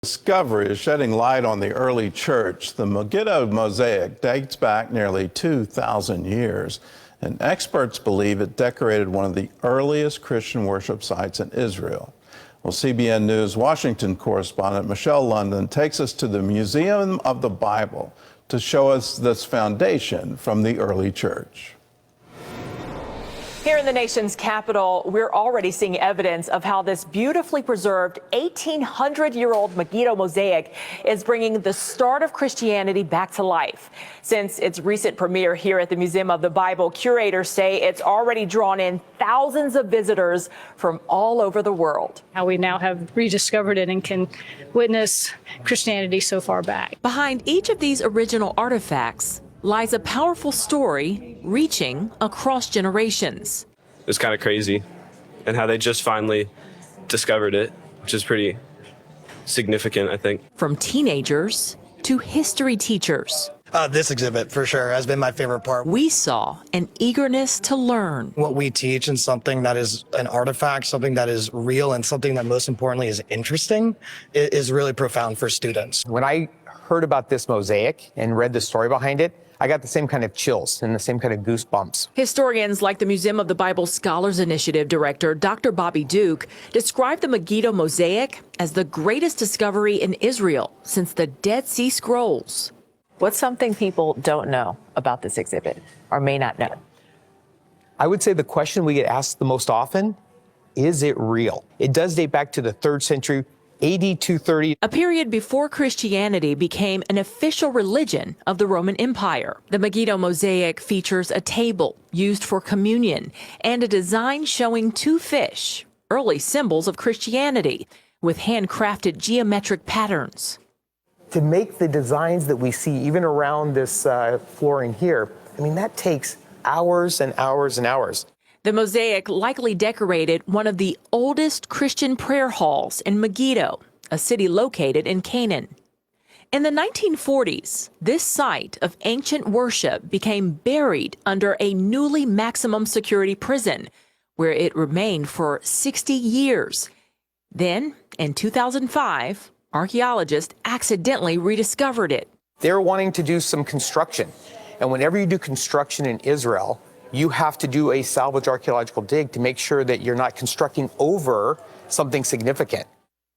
Discovery is shedding light on the early church. The Megiddo mosaic dates back nearly 2,000 years, and experts believe it decorated one of the earliest Christian worship sites in Israel. Well, CBN News Washington correspondent Michelle London takes us to the Museum of the Bible to show us this foundation from the early church. Here in the nation's capital, we're already seeing evidence of how this beautifully preserved 1,800-year-old Megiddo mosaic is bringing the start of Christianity back to life. Since its recent premiere here at the Museum of the Bible, curators say it's already drawn in thousands of visitors from all over the world. How we now have rediscovered it and can witness Christianity so far back. Behind each of these original artifacts lies a powerful story reaching across generations. It's kind of crazy, and how they just finally discovered it, which is pretty significant, I think. From teenagers to history teachers. This exhibit, for sure, has been my favorite part. We saw an eagerness to learn. What we teach and something that is an artifact, something that is real, and something that most importantly is interesting, is really profound for students. When I heard about this mosaic and read the story behind it, I got the same kind of chills and the same kind of goosebumps. Historians like the Museum of the Bible Scholars Initiative director, Dr. Bobby Duke, described the Megiddo mosaic as the greatest discovery in Israel since the Dead Sea Scrolls. What's something people don't know about this exhibit or may not know? I would say the question we get asked the most often, is it real? It does date back to the 3rd century, AD 230. A period before Christianity became an official religion of the Roman Empire. The Megiddo mosaic features a table used for communion and a design showing 2 fish, early symbols of Christianity, with handcrafted geometric patterns. To make the designs that we see even around this flooring here, I mean, that takes hours and hours and hours. The mosaic likely decorated one of the oldest Christian prayer halls in Megiddo, a city located in Canaan. In the 1940s, this site of ancient worship became buried under a newly maximum security prison, where it remained for 60 years. Then, in 2005, archaeologists accidentally rediscovered it. They're wanting to do some construction. And whenever you do construction in Israel, you have to do a salvage archaeological dig to make sure that you're not constructing over something significant.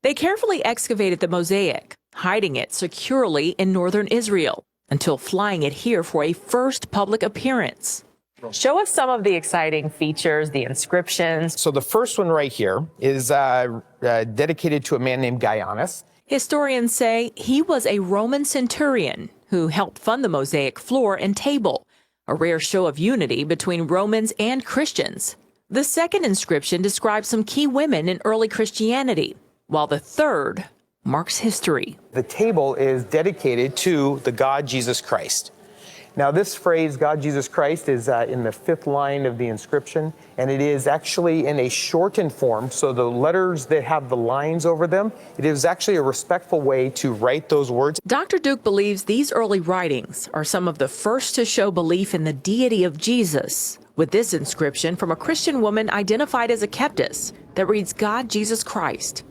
They carefully excavated the mosaic, hiding it securely in northern Israel, until flying it here for a first public appearance. Show us some of the exciting features, the inscriptions. So the first one right here is dedicated to a man named Gaianus. Historians say he was a Roman centurion who helped fund the mosaic floor and table, a rare show of unity between Romans and Christians. The second inscription describes some key women in early Christianity, while the third marks history. The table is dedicated to the God Jesus Christ. Now, this phrase, God Jesus Christ, is in the 5th line of the inscription, and it is actually in a shortened form, so the letters that have the lines over them, it is actually a respectful way to write those words. Dr. Duke believes these early writings are some of the first to show belief in the deity of Jesus, with this inscription from a Christian woman identified as a Keptis that reads, God Jesus Christ.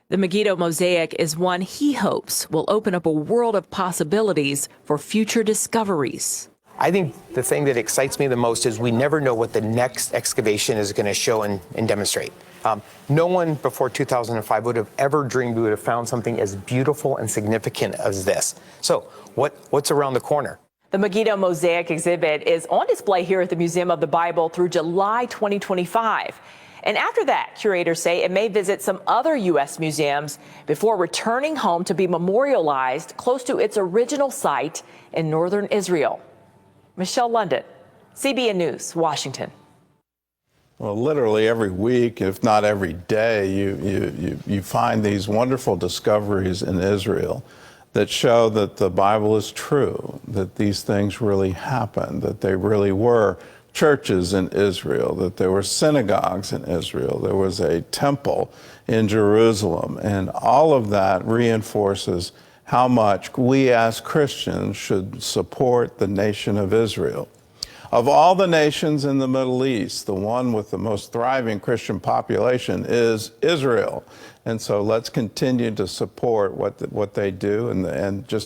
The Megiddo mosaic is one he hopes will open up a world of possibilities for future discoveries. I think the thing that excites me the most is we never know what the next excavation is going to show and demonstrate. No one before 2005 would have ever dreamed we would have found something as beautiful and significant as this. So what's around the corner? The Megiddo mosaic exhibit is on display here at the Museum of the Bible through July 2025. And after that, curators say it may visit some other U.S. museums before returning home to be memorialized close to its original site in northern Israel. Michelle London, CBN News, Washington. Well, literally every week, if not every day, you find these wonderful discoveries in Israel that show that the Bible is true, that these things really happened, that they really were churches in Israel, that there were synagogues in Israel, there was a temple in Jerusalem, and all of that reinforces how much we as Christians should support the nation of Israel. Of all the nations in the Middle East, the one with the most thriving Christian population is Israel. And so let's continue to support what they do and just